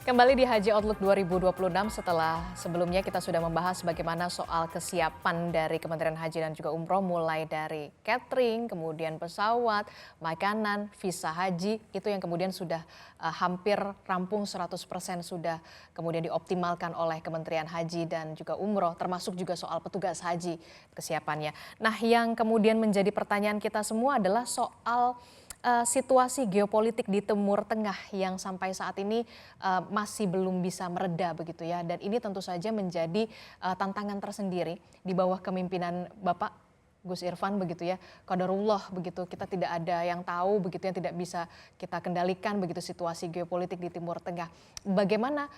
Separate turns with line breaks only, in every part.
Kembali di Haji Outlook 2026 setelah sebelumnya kita sudah membahas bagaimana soal kesiapan dari Kementerian Haji dan juga Umroh mulai dari catering, kemudian pesawat, makanan, visa haji itu yang kemudian sudah hampir rampung 100% sudah kemudian dioptimalkan oleh Kementerian Haji dan juga Umroh termasuk juga soal petugas haji kesiapannya. Nah, yang kemudian menjadi pertanyaan kita semua adalah soal situasi geopolitik di Timur Tengah yang sampai saat ini masih belum bisa mereda begitu ya, dan ini tentu saja menjadi tantangan tersendiri di bawah kepemimpinan Bapak Gus Irfan begitu ya, qadarullah begitu, kita tidak ada yang tahu begitu, yang tidak bisa kita kendalikan begitu situasi geopolitik di Timur Tengah. Bagaimana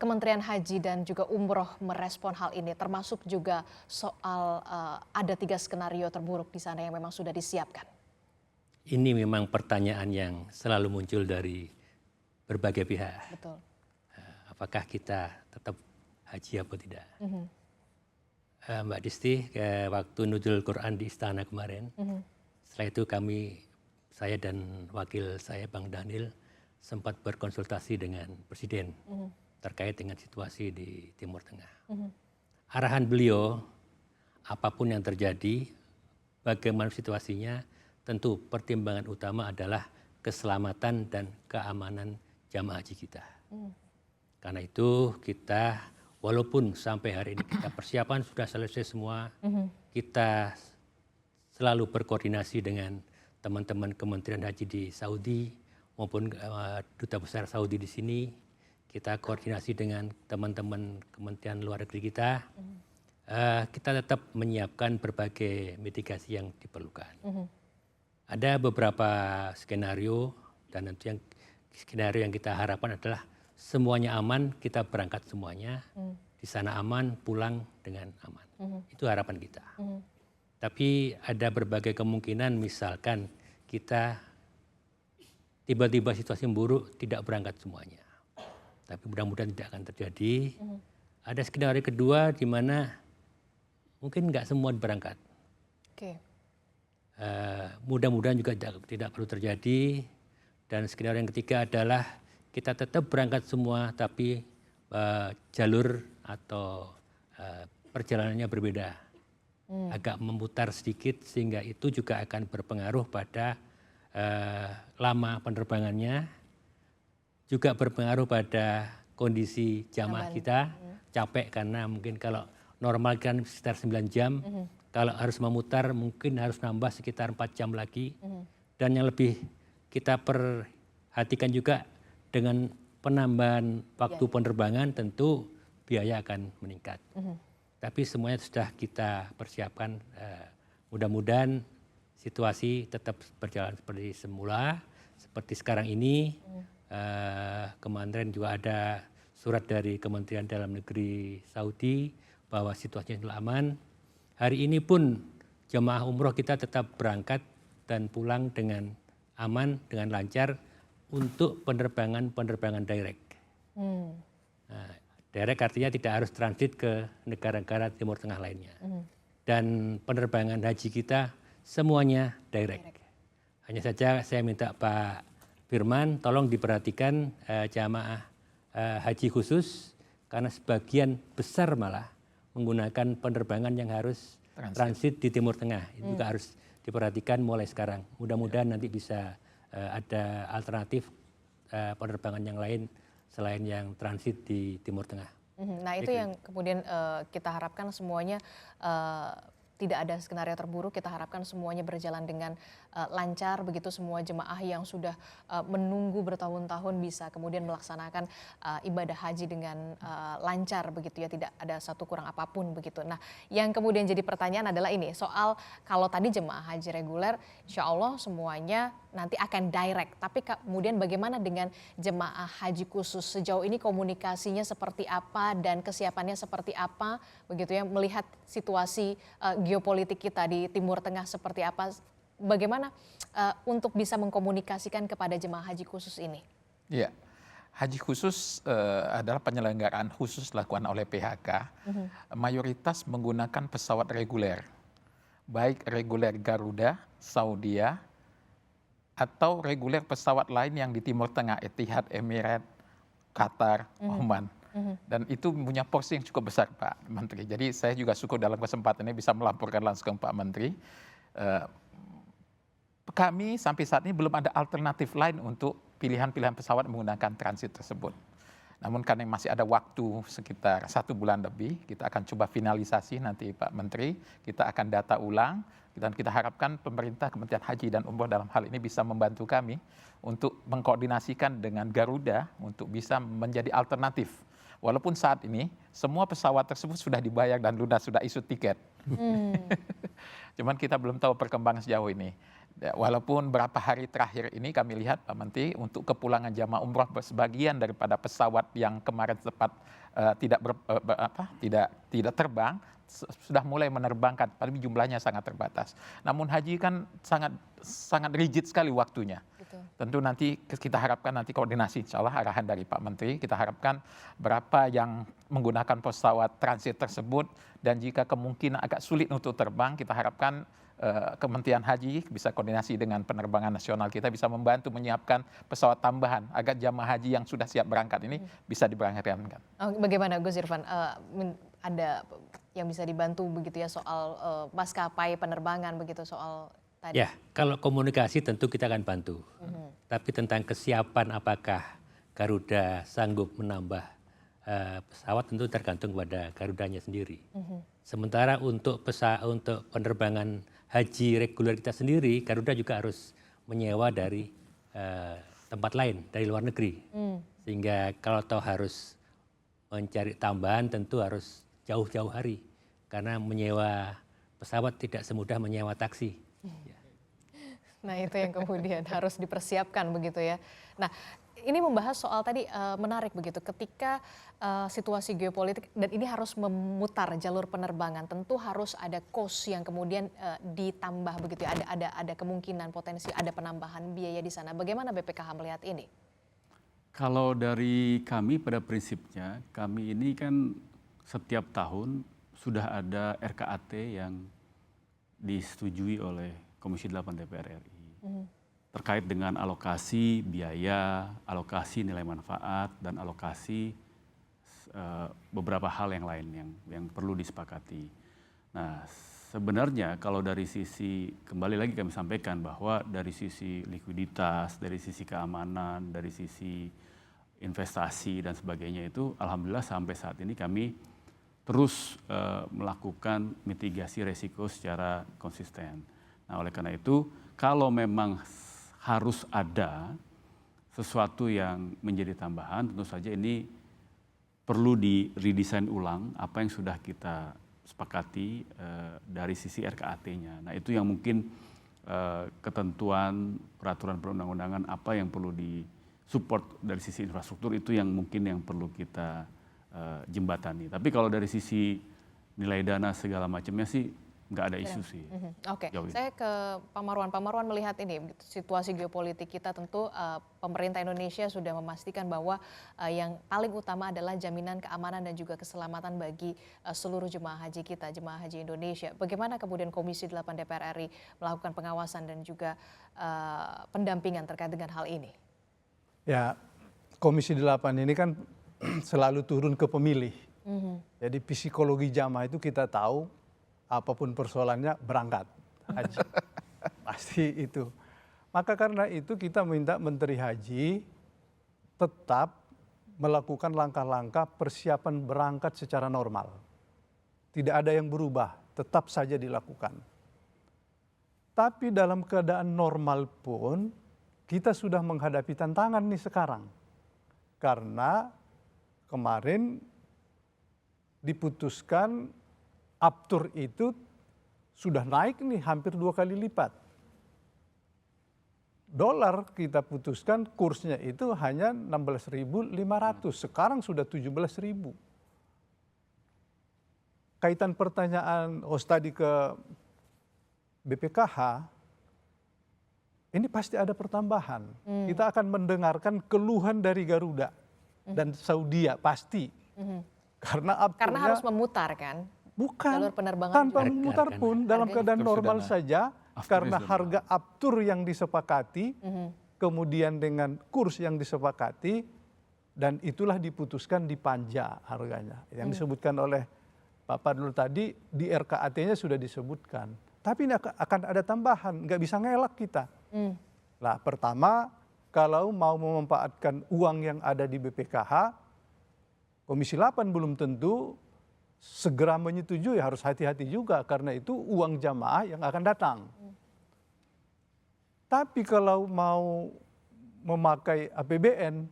Kementerian Haji dan juga Umroh merespon hal ini, termasuk juga soal ada 3 skenario terburuk di sana yang memang sudah disiapkan.
Ini memang pertanyaan yang selalu muncul dari berbagai pihak.
Betul.
Apakah kita tetap haji atau tidak? Mbak Disti, waktu nuzul Quran di istana kemarin, setelah itu saya dan wakil saya Bang Daniel sempat berkonsultasi dengan Presiden terkait dengan situasi di Timur Tengah. Arahan beliau, apapun yang terjadi, bagaimana situasinya, tentu pertimbangan utama adalah keselamatan dan keamanan jamaah haji kita. Karena itu kita walaupun sampai hari ini kita persiapan sudah selesai semua, kita selalu berkoordinasi dengan teman-teman Kementerian Haji di Saudi maupun Duta Besar Saudi di sini. Kita koordinasi dengan teman-teman Kementerian Luar Negeri kita. Kita tetap menyiapkan berbagai mitigasi yang diperlukan. Ada beberapa skenario dan nanti skenario yang kita harapkan adalah semuanya aman, kita berangkat semuanya, di sana aman, pulang dengan aman. Itu harapan kita. Tapi ada berbagai kemungkinan, misalkan kita tiba-tiba situasi buruk, tidak berangkat semuanya. Tapi mudah-mudahan tidak akan terjadi. Ada skenario kedua di mana mungkin nggak semua berangkat. Mudah-mudahan juga tidak perlu terjadi. Dan skenario yang ketiga adalah kita tetap berangkat semua tapi jalur atau perjalanannya berbeda, agak memutar sedikit sehingga itu juga akan berpengaruh pada lama penerbangannya, juga berpengaruh pada kondisi jamaah kita, capek karena mungkin kalau normal kan sekitar 9 jam. Kalau harus memutar mungkin harus nambah sekitar 4 jam lagi. Dan yang lebih kita perhatikan juga dengan penambahan waktu penerbangan tentu biaya akan meningkat. Tapi semuanya sudah kita persiapkan. Mudah-mudahan situasi tetap berjalan seperti semula. Seperti sekarang ini kemarin juga ada surat dari Kementerian Dalam Negeri Saudi bahwa situasinya telah aman. Hari ini pun jemaah umroh kita tetap berangkat dan pulang dengan aman, dengan lancar untuk penerbangan direct. Nah, direct artinya tidak harus transit ke negara-negara Timur Tengah lainnya. Dan penerbangan haji kita semuanya direct. Hanya saja saya minta Pak Firman tolong diperhatikan jamaah haji khusus karena sebagian besar malah menggunakan penerbangan yang harus transit di Timur Tengah. Itu juga harus diperhatikan mulai sekarang. Mudah-mudahan nanti bisa ada alternatif penerbangan yang lain selain yang transit di Timur Tengah.
Nah itu yang kemudian kita harapkan semuanya tidak ada skenario terburuk, kita harapkan semuanya berjalan dengan lancar begitu, semua jemaah yang sudah menunggu bertahun-tahun bisa kemudian melaksanakan ibadah haji dengan lancar begitu ya, tidak ada satu kurang apapun begitu. Nah yang kemudian jadi pertanyaan adalah ini, soal kalau tadi jemaah haji reguler insya Allah semuanya nanti akan direct, tapi kemudian bagaimana dengan jemaah haji khusus, sejauh ini komunikasinya seperti apa dan kesiapannya seperti apa begitu ya, melihat situasi geopolitik kita di Timur Tengah seperti apa, bagaimana untuk bisa mengkomunikasikan kepada jemaah haji khusus ini?
Iya, haji khusus adalah penyelenggaraan khusus dilakukan oleh PHK, mayoritas menggunakan pesawat reguler, baik reguler Garuda, Saudia, atau reguler pesawat lain yang di Timur Tengah, Etihad, Emirates, Qatar, Oman. Dan itu punya porsi yang cukup besar Pak Menteri. Jadi saya juga syukur dalam kesempatan ini bisa melaporkan langsung ke Pak Menteri. Kami sampai saat ini belum ada alternatif lain untuk pilihan-pilihan pesawat menggunakan transit tersebut. Namun karena masih ada waktu sekitar 1 bulan lebih, kita akan coba finalisasi nanti Pak Menteri, kita akan data ulang, dan kita harapkan pemerintah Kementerian Haji dan Umroh dalam hal ini bisa membantu kami untuk mengkoordinasikan dengan Garuda untuk bisa menjadi alternatif. Walaupun saat ini semua pesawat tersebut sudah dibayar dan lunas, sudah isu tiket. Cuman kita belum tahu perkembangan sejauh ini. Walaupun berapa hari terakhir ini kami lihat Pak Menteri untuk kepulangan jamaah umroh sebagian daripada pesawat yang kemarin sempat tidak terbang sudah mulai menerbangkan, tapi jumlahnya sangat terbatas. Namun haji kan sangat rigid sekali waktunya.
Betul.
Tentu nanti kita harapkan nanti koordinasi, insya Allah arahan dari Pak Menteri, kita harapkan berapa yang menggunakan pesawat transit tersebut, dan jika kemungkinan agak sulit untuk terbang, kita harapkan Kementerian Haji bisa koordinasi dengan penerbangan nasional kita, bisa membantu menyiapkan pesawat tambahan agar jamaah haji yang sudah siap berangkat ini bisa diberangkatkan.
Bagaimana Gus Irfan, ada yang bisa dibantu begitu ya soal maskapai penerbangan begitu soal tadi?
Ya, kalau komunikasi tentu kita akan bantu. Tapi tentang kesiapan apakah Garuda sanggup menambah pesawat tentu tergantung pada Garudanya sendiri. Sementara untuk penerbangan haji reguler kita sendiri, Garuda juga harus menyewa dari tempat lain, dari luar negeri. Sehingga kalau toh harus mencari tambahan tentu harus jauh-jauh hari. Karena menyewa pesawat tidak semudah menyewa taksi.
Nah itu yang kemudian harus dipersiapkan begitu ya. Nah ini membahas soal tadi menarik begitu ketika situasi geopolitik dan ini harus memutar jalur penerbangan, tentu harus ada cost yang kemudian ditambah begitu ya, ada kemungkinan potensi ada penambahan biaya di sana. Bagaimana BPKH melihat ini?
Kalau dari kami pada prinsipnya, kami ini kan setiap tahun sudah ada RKAT yang disetujui oleh Komisi 8 DPR RI. Terkait dengan alokasi biaya, alokasi nilai manfaat, dan alokasi beberapa hal yang lain yang perlu disepakati. Nah, sebenarnya kalau dari sisi, kembali lagi kami sampaikan bahwa dari sisi likuiditas, dari sisi keamanan, dari sisi investasi dan sebagainya itu, alhamdulillah sampai saat ini kami terus melakukan mitigasi resiko secara konsisten. Nah, oleh karena itu, kalau memang harus ada sesuatu yang menjadi tambahan, tentu saja ini perlu di-redesign ulang apa yang sudah kita sepakati dari sisi RKAT-nya. Nah itu yang mungkin ketentuan peraturan perundang-undangan apa yang perlu disupport dari sisi infrastruktur itu yang mungkin yang perlu kita jembatani. Tapi kalau dari sisi nilai dana segala macamnya sih nggak ada isu sih.
Oke, saya ke Pak Marwan. Pak Marwan melihat ini situasi geopolitik kita tentu pemerintah Indonesia sudah memastikan bahwa yang paling utama adalah jaminan keamanan dan juga keselamatan bagi seluruh jemaah haji kita, jemaah haji Indonesia. Bagaimana kemudian Komisi 8 DPR RI melakukan pengawasan dan juga pendampingan terkait dengan hal ini?
Ya, Komisi 8 ini kan selalu turun ke pemilih. Jadi psikologi jamaah itu kita tahu, apapun persoalannya berangkat haji. Pasti itu. Maka karena itu kita minta Menteri Haji tetap melakukan langkah-langkah persiapan berangkat secara normal. Tidak ada yang berubah, tetap saja dilakukan. Tapi dalam keadaan normal pun kita sudah menghadapi tantangan nih sekarang. Karena kemarin diputuskan Aftur itu sudah naik nih hampir 2 kali lipat. Dolar kita putuskan kursnya itu hanya 16.500, sekarang sudah 17.000. Kaitan pertanyaan host tadi ke BPKH, ini pasti ada pertambahan. Kita akan mendengarkan keluhan dari Garuda dan Saudia pasti. Karena
harus memutar kan?
Bukan, tanpa memutar pun dalam keadaan normal saja, karena harga aftur yang disepakati, kemudian dengan kurs yang disepakati, dan itulah diputuskan di panja harganya. Yang disebutkan oleh Pak Fadlul tadi di RKAT-nya sudah disebutkan. Tapi ini akan ada tambahan, nggak bisa ngelak kita. Nah, pertama kalau mau memanfaatkan uang yang ada di BPKH, Komisi 8 belum tentu segera menyetujui, harus hati-hati juga karena itu uang jamaah yang akan datang. Tapi kalau mau memakai APBN,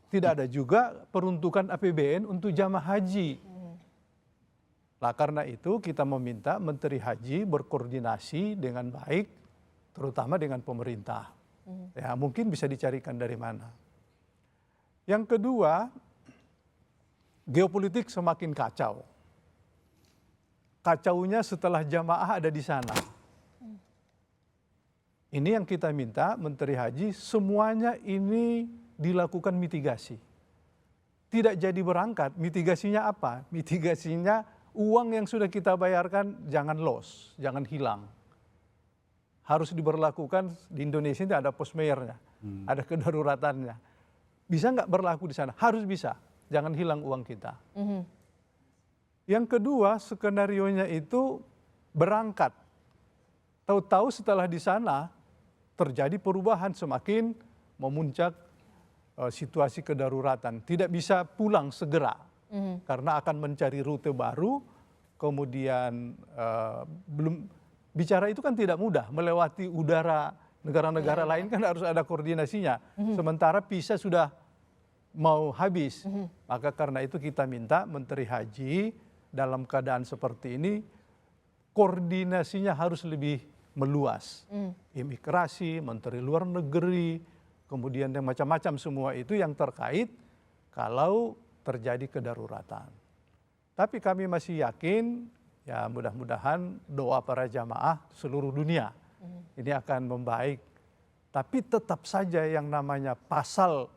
tidak ada juga peruntukan APBN untuk jamaah haji. Nah, karena itu kita meminta Menteri Haji berkoordinasi dengan baik, terutama dengan pemerintah. Ya, mungkin bisa dicarikan dari mana. Yang kedua, geopolitik semakin kacau. Kacaunya setelah jamaah ada di sana. Ini yang kita minta Menteri Haji, semuanya ini dilakukan mitigasi. Tidak jadi berangkat, mitigasinya apa? Mitigasinya uang yang sudah kita bayarkan jangan loss, jangan hilang. Harus diberlakukan, di Indonesia ini ada post mayornya, ada kedaruratannya. Bisa nggak berlaku di sana? Harus bisa, jangan hilang uang kita. Yang kedua, skenarionya itu berangkat. Tahu-tahu setelah di sana terjadi perubahan, semakin memuncak situasi kedaruratan. Tidak bisa pulang segera karena akan mencari rute baru. Kemudian belum bicara itu kan tidak mudah, melewati udara negara-negara lain kan harus ada koordinasinya. Sementara visa sudah mau habis. Maka karena itu kita minta Menteri Haji dalam keadaan seperti ini koordinasinya harus lebih meluas. Imigrasi, Menteri Luar Negeri, kemudian yang macam-macam semua itu yang terkait kalau terjadi kedaruratan. Tapi kami masih yakin, ya mudah-mudahan doa para jamaah seluruh dunia ini akan membaik. Tapi tetap saja yang namanya pasal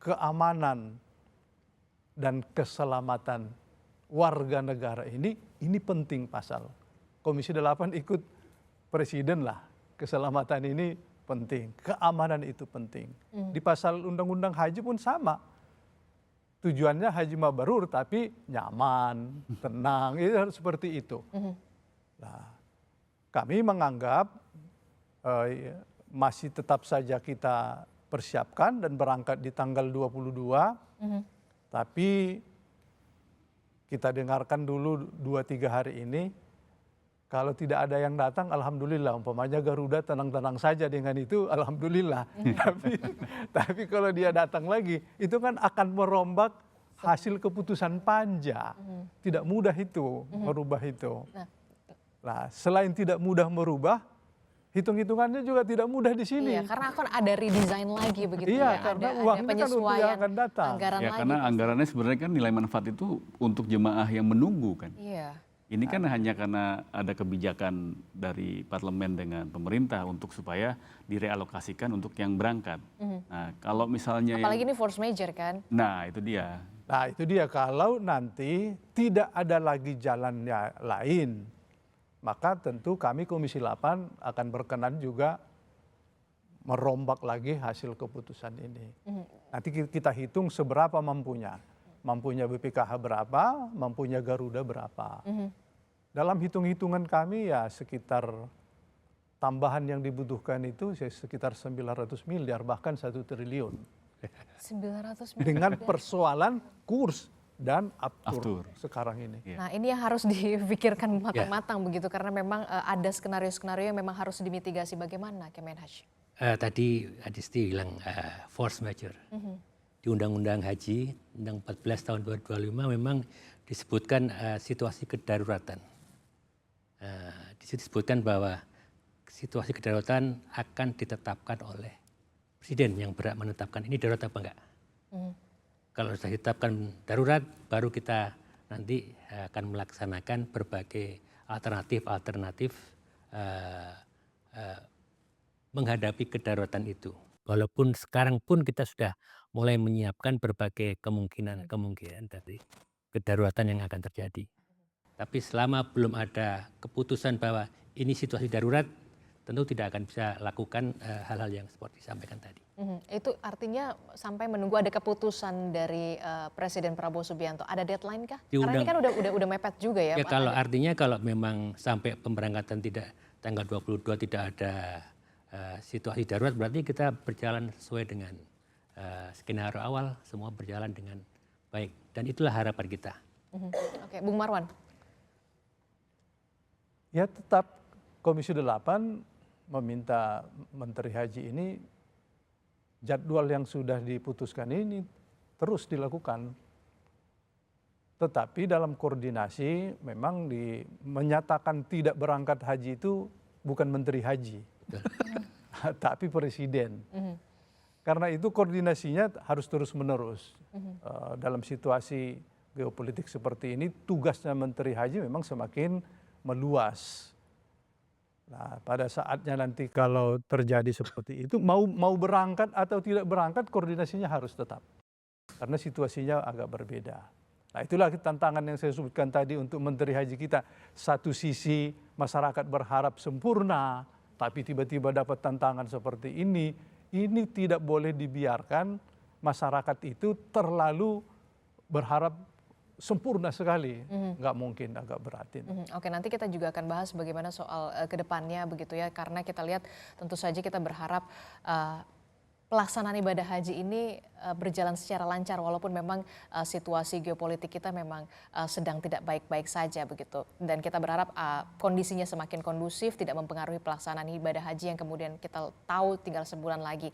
keamanan dan keselamatan warga negara ini penting pasal. Komisi 8 ikut presiden lah, keselamatan ini penting, keamanan itu penting. Di pasal undang-undang haji pun sama. Tujuannya haji mabrur tapi nyaman, tenang, itu harus seperti itu. Nah, kami menganggap masih tetap saja kita persiapkan dan berangkat di tanggal 22, tapi kita dengarkan dulu 2-3 hari ini. Kalau tidak ada yang datang, alhamdulillah. Umpamanya Garuda tenang-tenang saja dengan itu, alhamdulillah. Tapi kalau dia datang lagi, itu kan akan merombak hasil keputusan panja. Tidak mudah itu, merubah itu. Nah, selain tidak mudah merubah, hitung-hitungannya juga tidak mudah di sini.
Iya, karena akan ada redesign lagi begitu
iya,
ya.
karena
ada
uangnya kan untuk
penyesuaian
yang akan datang.
anggaran
Ya
lagi.
karena anggarannya sebenarnya kan nilai manfaat itu untuk jemaah yang menunggu kan.
Iya.
Ini kan hanya karena ada kebijakan dari parlemen dengan pemerintah untuk supaya direalokasikan untuk yang berangkat. Nah, kalau misalnya
Apalagi ini force major kan.
Nah, itu dia.
Nah, itu dia, kalau nanti tidak ada lagi jalannya lain, maka tentu kami Komisi 8 akan berkenan juga merombak lagi hasil keputusan ini. Nanti kita hitung seberapa mampunya. Mampunya BPKH berapa, mampunya Garuda berapa. Dalam hitung-hitungan kami ya sekitar tambahan yang dibutuhkan itu sekitar 900 miliar, bahkan 1 triliun.
900 miliar.
Dengan persoalan kurs dan
Aftur.
sekarang ini.
Nah, ini yang harus dipikirkan matang-matang begitu karena memang ada skenario-skenario yang memang harus dimitigasi. Bagaimana Kemenhaj?
Tadi Adisti bilang force major. Di Undang-Undang Haji, Undang 14 tahun 2025 memang disebutkan situasi kedaruratan. Di situ disebutkan bahwa situasi kedaruratan akan ditetapkan oleh Presiden yang berhak menetapkan ini darurat apa enggak. Kalau sudah ditetapkan darurat, baru kita nanti akan melaksanakan berbagai alternatif menghadapi kedaruratan itu. Walaupun sekarang pun kita sudah mulai menyiapkan berbagai kemungkinan dari kedaruratan yang akan terjadi. Tapi selama belum ada keputusan bahwa ini situasi darurat, tentu tidak akan bisa lakukan hal-hal yang seperti disampaikan tadi.
Itu artinya sampai menunggu ada keputusan dari Presiden Prabowo Subianto. Ada deadline kah? Karena ini kan udah mepet juga ya.
Ya kalau artinya kalau memang sampai pemberangkatan tidak tanggal 22 tidak ada situasi darurat, berarti kita berjalan sesuai dengan skenario awal, semua berjalan dengan baik. Dan itulah harapan kita.
Oke, Bung Marwan.
Ya tetap Komisi 8 meminta Menteri Haji ini jadwal yang sudah diputuskan ini terus dilakukan. Tetapi dalam koordinasi memang menyatakan tidak berangkat haji itu bukan Menteri Haji, tapi Presiden. Karena itu koordinasinya harus terus-menerus. Dalam situasi geopolitik seperti ini, tugasnya Menteri Haji memang semakin meluas. Nah, pada saatnya nanti kalau terjadi seperti itu, mau berangkat atau tidak berangkat, koordinasinya harus tetap. Karena situasinya agak berbeda. Nah, itulah tantangan yang saya sebutkan tadi untuk Menteri Haji kita. Satu sisi masyarakat berharap sempurna, tapi tiba-tiba dapat tantangan seperti ini tidak boleh dibiarkan masyarakat itu terlalu berharap sempurna sekali, nggak mungkin, agak berat ini.
Oke, nanti kita juga akan bahas bagaimana soal kedepannya begitu ya, karena kita lihat tentu saja kita berharap pelaksanaan ibadah haji ini berjalan secara lancar walaupun memang situasi geopolitik kita memang sedang tidak baik-baik saja begitu, dan kita berharap kondisinya semakin kondusif, tidak mempengaruhi pelaksanaan ibadah haji yang kemudian kita tahu tinggal sebulan lagi.